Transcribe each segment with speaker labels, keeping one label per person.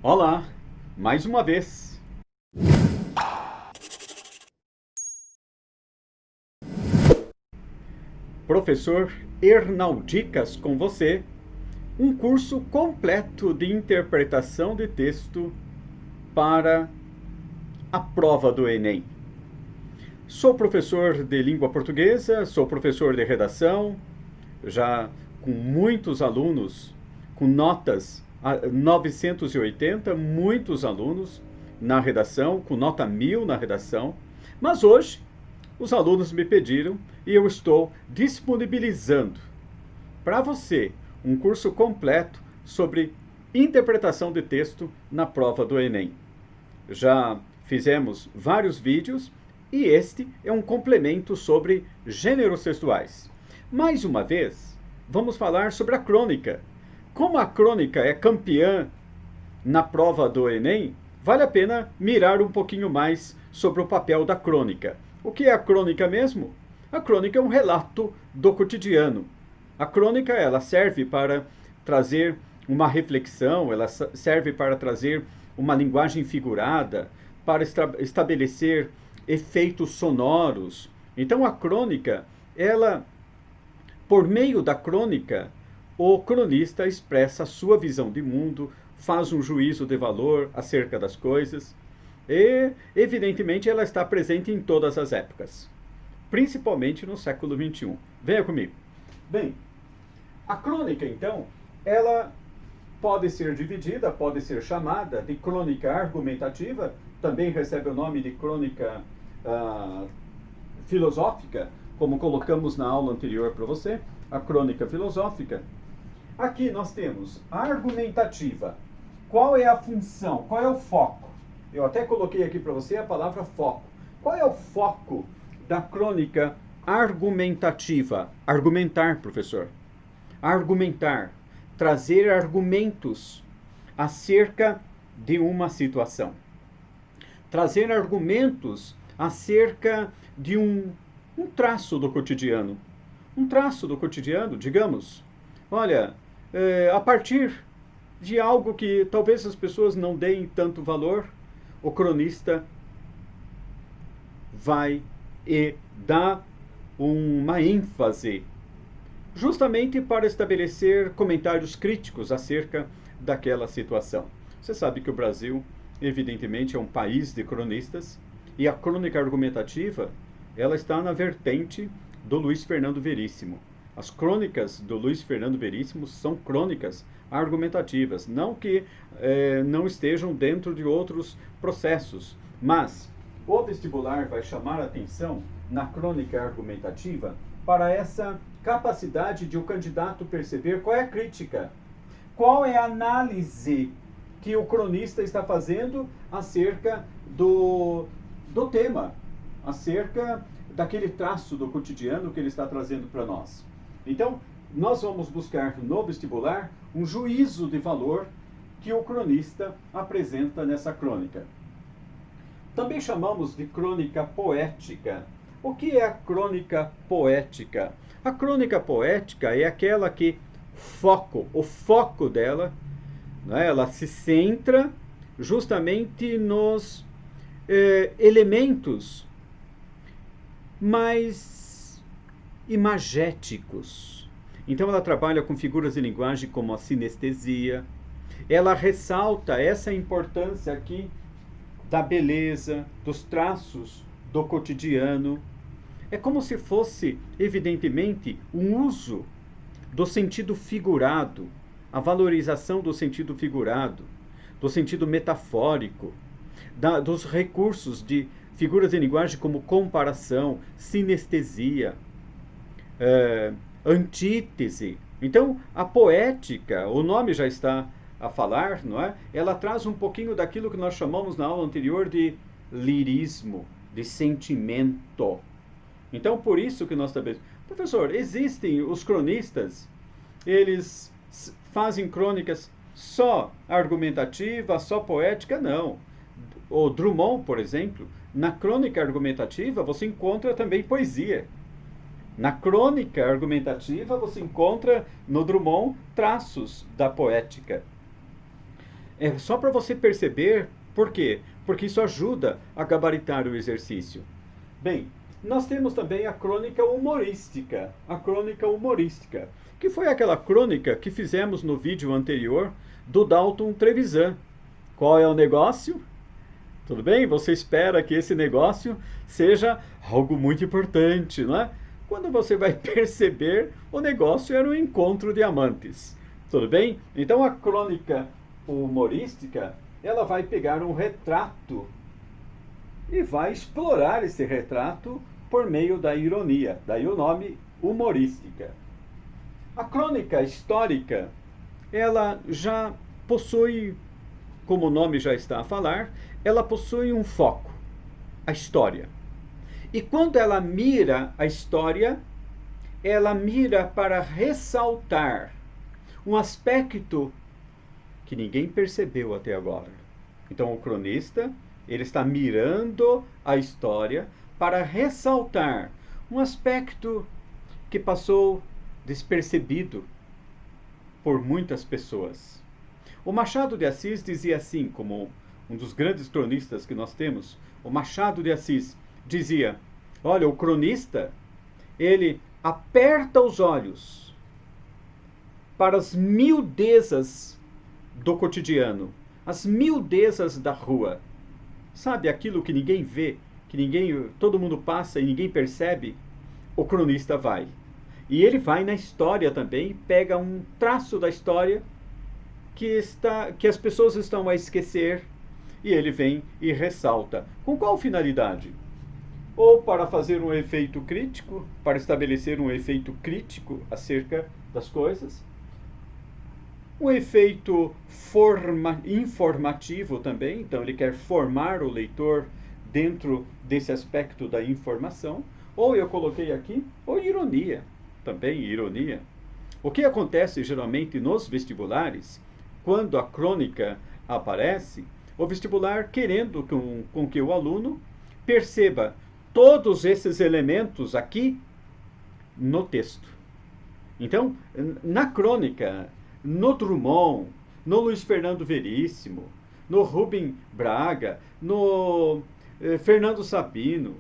Speaker 1: Olá, mais uma vez. Professor Hernaldicas com você, um curso completo de interpretação de texto para a prova do Enem. Sou professor de língua portuguesa, sou professor de redação, já com muitos alunos, com notas 980, muitos alunos na redação, com nota 1000 na redação, mas hoje os alunos me pediram e eu estou disponibilizando para você um curso completo sobre interpretação de texto na prova do Enem. Já fizemos vários vídeos e este é um complemento sobre gêneros textuais. Mais uma vez, vamos falar sobre a crônica. Como a crônica é campeã na prova do Enem, vale a pena mirar um pouquinho mais sobre o papel da crônica. O que é a crônica mesmo? A crônica é um relato do cotidiano. A crônica ela serve para trazer uma reflexão, ela serve para trazer uma linguagem figurada, para estabelecer efeitos sonoros. Então a crônica, ela, por meio da crônica, o cronista expressa a sua visão de mundo, faz um juízo de valor acerca das coisas e, evidentemente, ela está presente em todas as épocas, principalmente no século XXI. Venha comigo. Bem, a crônica, então, ela pode ser dividida, pode ser chamada de crônica argumentativa, também recebe o nome de crônica filosófica, como colocamos na aula anterior para você, a crônica filosófica. Aqui nós temos a argumentativa. Qual é a função? Qual é o foco? Eu até coloquei aqui para você a palavra foco. Qual é o foco da crônica argumentativa? Argumentar, professor. Argumentar. Trazer argumentos acerca de uma situação. Trazer argumentos acerca de um traço do cotidiano. Um traço do cotidiano, digamos. Olha, a partir de algo que talvez as pessoas não deem tanto valor, o cronista vai e dá uma ênfase, justamente para estabelecer comentários críticos acerca daquela situação. Você sabe que o Brasil, evidentemente, é um país de cronistas, e a crônica argumentativa, ela está na vertente do Luiz Fernando Veríssimo. As crônicas do Luiz Fernando Veríssimo são crônicas argumentativas, não que não estejam dentro de outros processos, mas o vestibular vai chamar a atenção na crônica argumentativa para essa capacidade de o candidato perceber qual é a crítica, qual é a análise que o cronista está fazendo acerca do tema, acerca daquele traço do cotidiano que ele está trazendo para nós. Então, nós vamos buscar no vestibular um juízo de valor que o cronista apresenta nessa crônica. Também chamamos de crônica poética. O que é a crônica poética? A crônica poética é aquela que o foco dela, né, ela se centra justamente nos elementos mais imagéticos. Então ela trabalha com figuras de linguagem como a sinestesia. Ela ressalta essa importância aqui da beleza, dos traços do cotidiano. É como se fosse, evidentemente, um uso do sentido figurado, a valorização do sentido figurado, do sentido metafórico, dos recursos de figuras de linguagem como comparação, sinestesia, antítese. Então, a poética, o nome já está a falar, não é? Ela traz um pouquinho daquilo que nós chamamos na aula anterior de lirismo, de sentimento. Então, por isso que nós também... Professor, existem os cronistas, eles fazem crônicas só argumentativa, só poética? Não. O Drummond, por exemplo, na crônica argumentativa você encontra também poesia. Na crônica argumentativa você encontra no Drummond traços da poética. É só para você perceber por quê? Porque isso ajuda a gabaritar o exercício. Bem, nós temos também a crônica humorística. A crônica humorística, que foi aquela crônica que fizemos no vídeo anterior do Dalton Trevisan. Qual é o negócio? Tudo bem? Você espera que esse negócio seja algo muito importante, não é? Quando você vai perceber, o negócio era um encontro de amantes. Tudo bem? Então a crônica humorística, ela vai pegar um retrato e vai explorar esse retrato por meio da ironia. Daí o nome humorística. A crônica histórica, ela já possui, como o nome já está a falar, ela possui um foco, a história. E quando ela mira a história, ela mira para ressaltar um aspecto que ninguém percebeu até agora. Então o cronista, ele está mirando a história para ressaltar um aspecto que passou despercebido por muitas pessoas. O Machado de Assis dizia assim, como um dos grandes cronistas que nós temos, o Machado de Assis dizia: olha, o cronista, ele aperta os olhos para as miudezas do cotidiano, as miudezas da rua. Sabe aquilo que ninguém vê, todo mundo passa e ninguém percebe? O cronista vai. E ele vai na história também, pega um traço da história que as pessoas estão a esquecer, e ele vem e ressalta. Com qual finalidade? Ou para fazer um efeito crítico, para estabelecer um efeito crítico acerca das coisas, um efeito informativo também, então ele quer formar o leitor dentro desse aspecto da informação, ou eu coloquei aqui, ou ironia, também ironia. O que acontece geralmente nos vestibulares, quando a crônica aparece, o vestibular querendo com que o aluno perceba todos esses elementos aqui no texto. Então, na crônica, no Drummond, no Luiz Fernando Veríssimo, no Rubem Braga, no Fernando Sabino,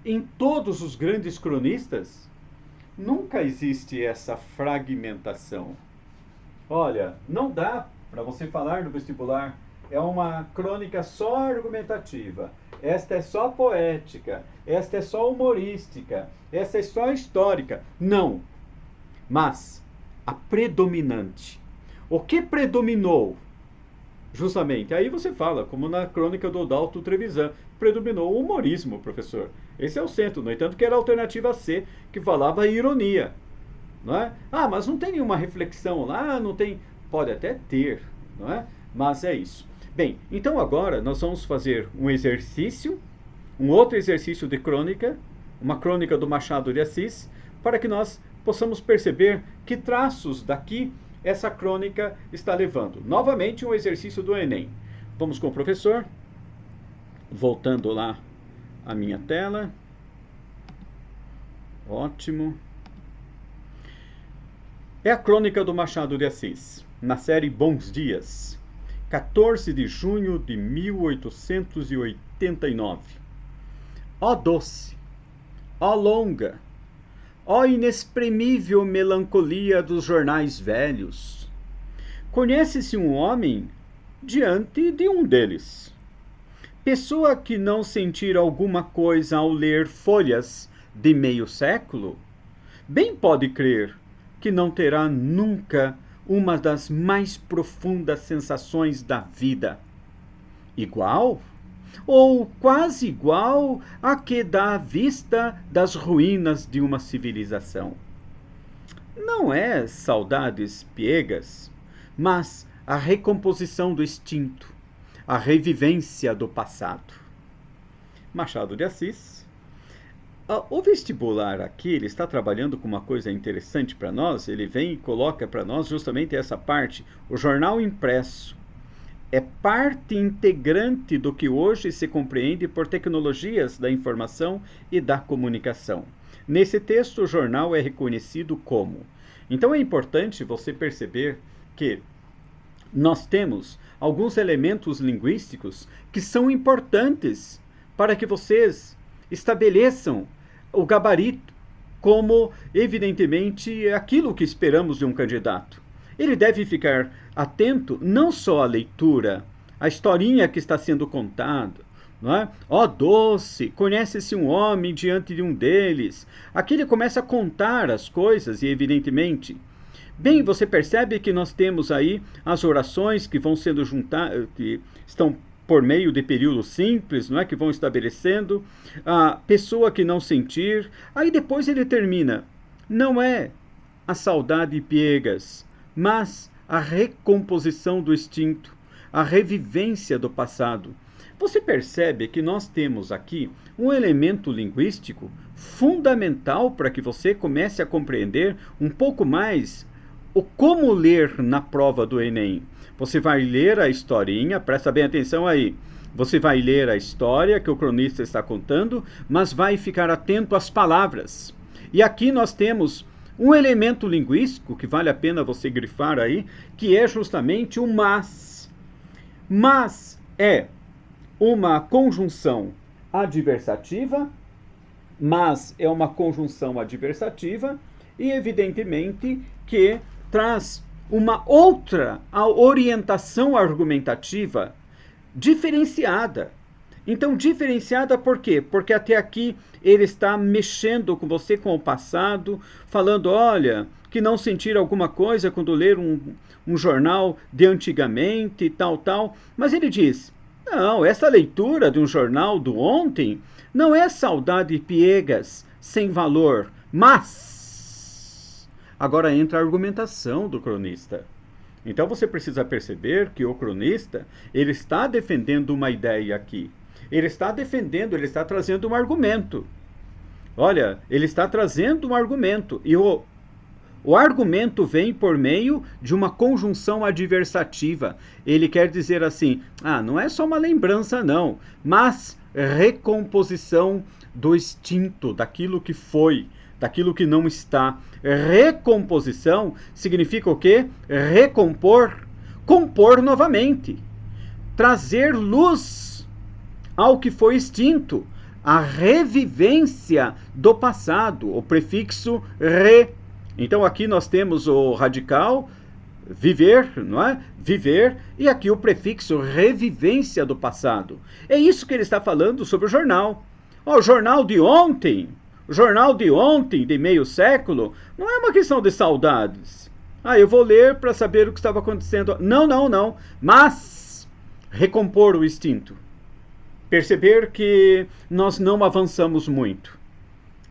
Speaker 1: em todos os grandes cronistas, nunca existe essa fragmentação. Olha, não dá para você falar no vestibular, é uma crônica só argumentativa, esta é só poética, esta é só humorística, esta é só histórica. Não, mas a predominante. O que predominou? Justamente, aí você fala, como na crônica do Dalton Trevisan, predominou o humorismo, professor. Esse é o centro, no entanto que era a alternativa C, que falava a ironia. Não é? Ah, mas não tem nenhuma reflexão lá, não tem... Pode até ter, não é? Mas é isso. Bem, então agora nós vamos fazer um exercício, um outro exercício de crônica, uma crônica do Machado de Assis, para que nós possamos perceber que traços daqui essa crônica está levando. Novamente um exercício do Enem. Vamos com o professor, voltando lá a minha tela. Ótimo. É a crônica do Machado de Assis, na série Bons Dias, 14 de junho de 1889. Ó doce, ó longa, ó inexprimível melancolia dos jornais velhos! Conhece-se um homem diante de um deles. Pessoa que não sentir alguma coisa ao ler folhas de meio século, bem pode crer que não terá nunca uma das mais profundas sensações da vida. Igual, ou quase igual, à que dá à vista das ruínas de uma civilização. Não é saudades piegas, mas a recomposição do instinto, a revivência do passado. Machado de Assis. O vestibular aqui, ele está trabalhando com uma coisa interessante para nós, ele vem e coloca para nós justamente essa parte, o jornal impresso é parte integrante do que hoje se compreende por tecnologias da informação e da comunicação. Nesse texto, o jornal é reconhecido como. Então é importante você perceber que nós temos alguns elementos linguísticos que são importantes para que vocês estabeleçam o gabarito como, evidentemente, aquilo que esperamos de um candidato. Ele deve ficar atento não só à leitura, à historinha que está sendo contada, não é? Ó doce, conhece-se um homem diante de um deles. Aqui ele começa a contar as coisas e, evidentemente, bem, você percebe que nós temos aí as orações que vão sendo juntadas, que estão por meio de períodos simples, não é? Que vão estabelecendo a pessoa que não sentir. Aí depois ele termina. Não é a saudade piegas, mas a recomposição do instinto, a revivência do passado. Você percebe que nós temos aqui um elemento linguístico fundamental para que você comece a compreender um pouco mais o como ler na prova do Enem. Você vai ler a historinha, presta bem atenção aí. Você vai ler a história que o cronista está contando, mas vai ficar atento às palavras. E aqui nós temos um elemento linguístico que vale a pena você grifar aí, que é justamente o mas. Mas é uma conjunção adversativa, mas é uma conjunção adversativa e, evidentemente, que traz uma outra orientação argumentativa diferenciada. Então, diferenciada por quê? Porque até aqui ele está mexendo com você, com o passado, falando, olha, que não sentir alguma coisa quando ler um jornal de antigamente e tal. Mas ele diz, não, essa leitura de um jornal do ontem não é saudade piegas, sem valor, mas... Agora entra a argumentação do cronista. Então você precisa perceber que o cronista, ele está defendendo uma ideia aqui. Ele está trazendo um argumento. Olha, ele está trazendo um argumento. E o argumento vem por meio de uma conjunção adversativa. Ele quer dizer assim, não é só uma lembrança não, mas recomposição do instinto, daquilo que foi, daquilo que não está. Recomposição significa o quê? Recompor, compor novamente, trazer luz ao que foi extinto, a revivência do passado, o prefixo re. Então aqui nós temos o radical viver, não é? Viver, e aqui o prefixo revivência do passado. É isso que ele está falando sobre o jornal. O jornal de ontem, de meio século, não é uma questão de saudades. Eu vou ler para saber o que estava acontecendo. Não. Mas recompor o instinto. Perceber que nós não avançamos muito.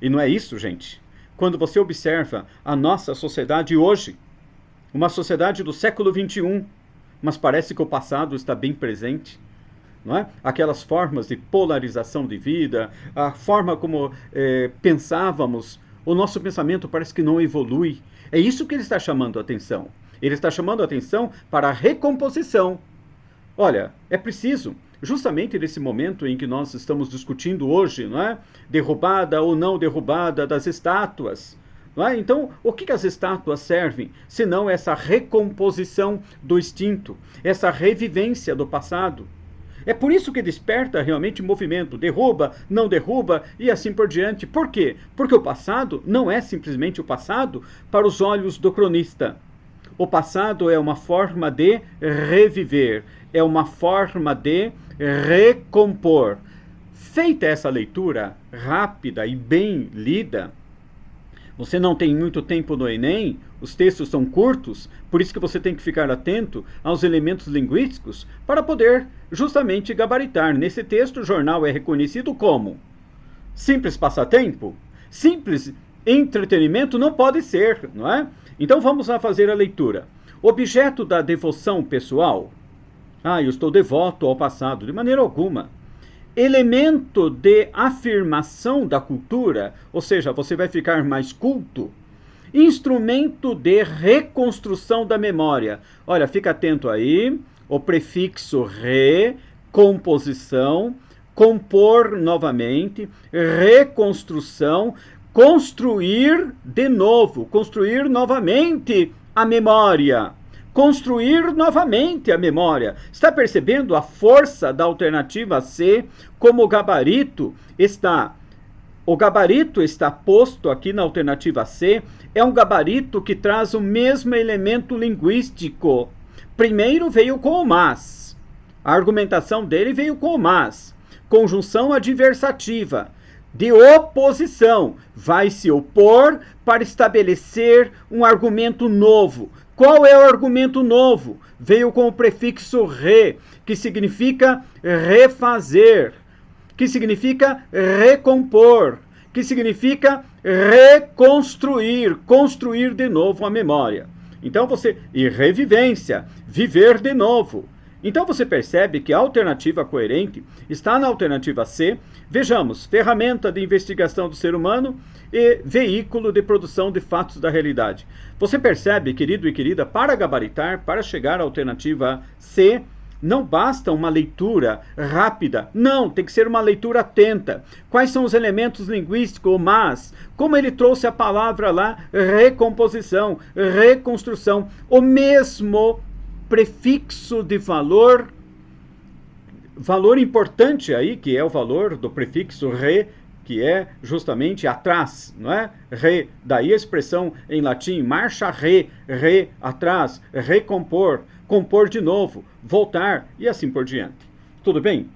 Speaker 1: E não é isso, gente. Quando você observa a nossa sociedade hoje, uma sociedade do século XXI, mas parece que o passado está bem presente, não é? Aquelas formas de polarização de vida, a forma como pensávamos, o nosso pensamento parece que não evolui. É isso que ele está chamando a atenção. Ele está chamando a atenção para a recomposição. Olha, é preciso, justamente nesse momento em que nós estamos discutindo hoje, não é? Derrubada ou não derrubada das estátuas. Não é? Então, o que as estátuas servem, senão essa recomposição do instinto, essa revivência do passado? É por isso que desperta realmente movimento, derruba, não derruba e assim por diante. Por quê? Porque o passado não é simplesmente o passado para os olhos do cronista. O passado é uma forma de reviver, é uma forma de recompor. Feita essa leitura rápida e bem lida, você não tem muito tempo no Enem, os textos são curtos, por isso que você tem que ficar atento aos elementos linguísticos para poder justamente gabaritar. Nesse texto, o jornal é reconhecido como simples passatempo, simples entretenimento não pode ser, não é? Então vamos lá fazer a leitura. Objeto da devoção pessoal. Eu estou devoto ao passado, de maneira alguma. Elemento de afirmação da cultura, ou seja, você vai ficar mais culto. Instrumento de reconstrução da memória. Olha, fica atento aí, o prefixo re, composição, compor novamente, reconstrução, construir de novo, construir novamente a memória. construir novamente a memória. Está percebendo a força da alternativa C? Como o gabarito está posto aqui na alternativa C, é um gabarito que traz o mesmo elemento linguístico. Primeiro veio com o mas. A argumentação dele veio com o mas. Conjunção adversativa. De oposição. Vai se opor para estabelecer um argumento novo. Qual é o argumento novo? Veio com o prefixo re, que significa refazer, que significa recompor, que significa reconstruir, construir de novo a memória. Então e revivência, viver de novo. Então você percebe que a alternativa coerente está na alternativa C. Vejamos, ferramenta de investigação do ser humano e veículo de produção de fatos da realidade. Você percebe, querido e querida, para gabaritar, para chegar à alternativa C, não basta uma leitura rápida. Não, tem que ser uma leitura atenta. Quais são os elementos linguísticos? Mas, como ele trouxe a palavra lá, recomposição, reconstrução, o mesmo prefixo de valor importante aí, que é o valor do prefixo re, que é justamente atrás, não é? Re, daí a expressão em latim, marcha re, atrás, recompor, compor de novo, voltar e assim por diante. Tudo bem?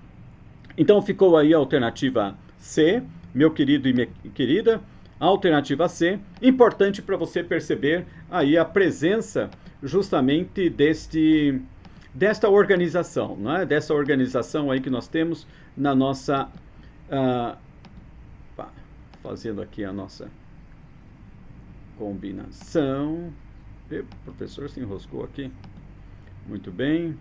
Speaker 1: Então ficou aí a alternativa C, meu querido e minha querida, a alternativa C, importante para você perceber aí a presença justamente desta organização, não é? Dessa organização aí que nós temos na nossa... fazendo aqui a nossa combinação. O professor se enroscou aqui. Muito bem.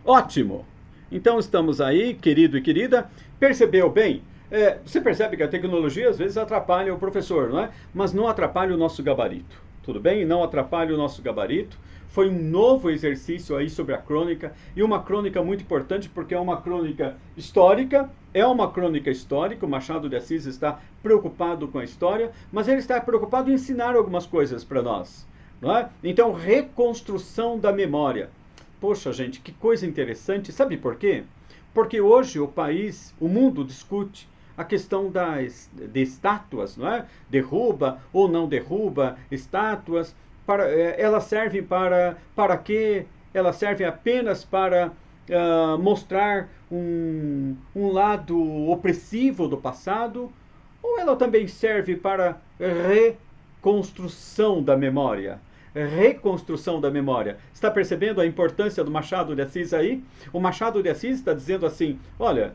Speaker 1: Ótimo! Então estamos aí, querido e querida. Percebeu bem? Você percebe que a tecnologia às vezes atrapalha o professor, não é? Mas não atrapalha o nosso gabarito. Tudo bem? Não atrapalha o nosso gabarito. Foi um novo exercício aí sobre a crônica, e uma crônica muito importante porque é uma crônica histórica, o Machado de Assis está preocupado com a história, mas ele está preocupado em ensinar algumas coisas para nós, não é? Então, reconstrução da memória. Poxa, gente, que coisa interessante. Sabe por quê? Porque hoje o mundo discute a questão de estátuas, não é? Derruba ou não derruba estátuas. Elas servem para quê? Elas servem apenas para mostrar um lado opressivo do passado? Ou ela também serve para reconstrução da memória? Reconstrução da memória. Está percebendo a importância do Machado de Assis aí? O Machado de Assis está dizendo assim, olha,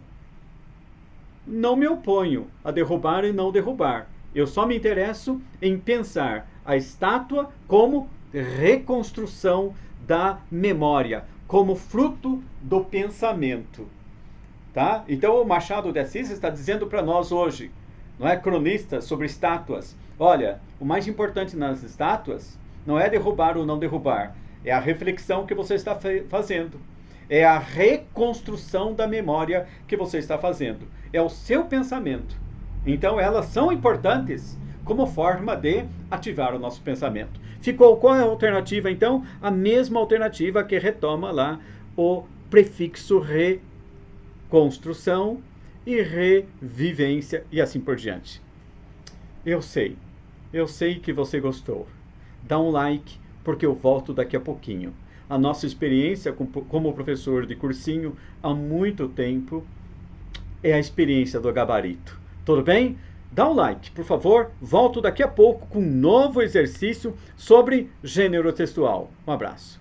Speaker 1: não me oponho a derrubar e não derrubar. Eu só me interesso em pensar a estátua como reconstrução da memória, como fruto do pensamento. Tá? Então o Machado de Assis está dizendo para nós hoje, não é, cronistas sobre estátuas, olha, o mais importante nas estátuas não é derrubar ou não derrubar, é a reflexão que você está fazendo. É a reconstrução da memória que você está fazendo. É o seu pensamento. Então elas são importantes como forma de ativar o nosso pensamento. Ficou qual é a alternativa, então? A mesma alternativa que retoma lá o prefixo reconstrução e revivência e assim por diante. Eu sei que você gostou. Dá um like, porque eu volto daqui a pouquinho. A nossa experiência como professor de cursinho há muito tempo é a experiência do gabarito. Tudo bem? Dá um like, por favor. Volto daqui a pouco com um novo exercício sobre gênero textual. Um abraço.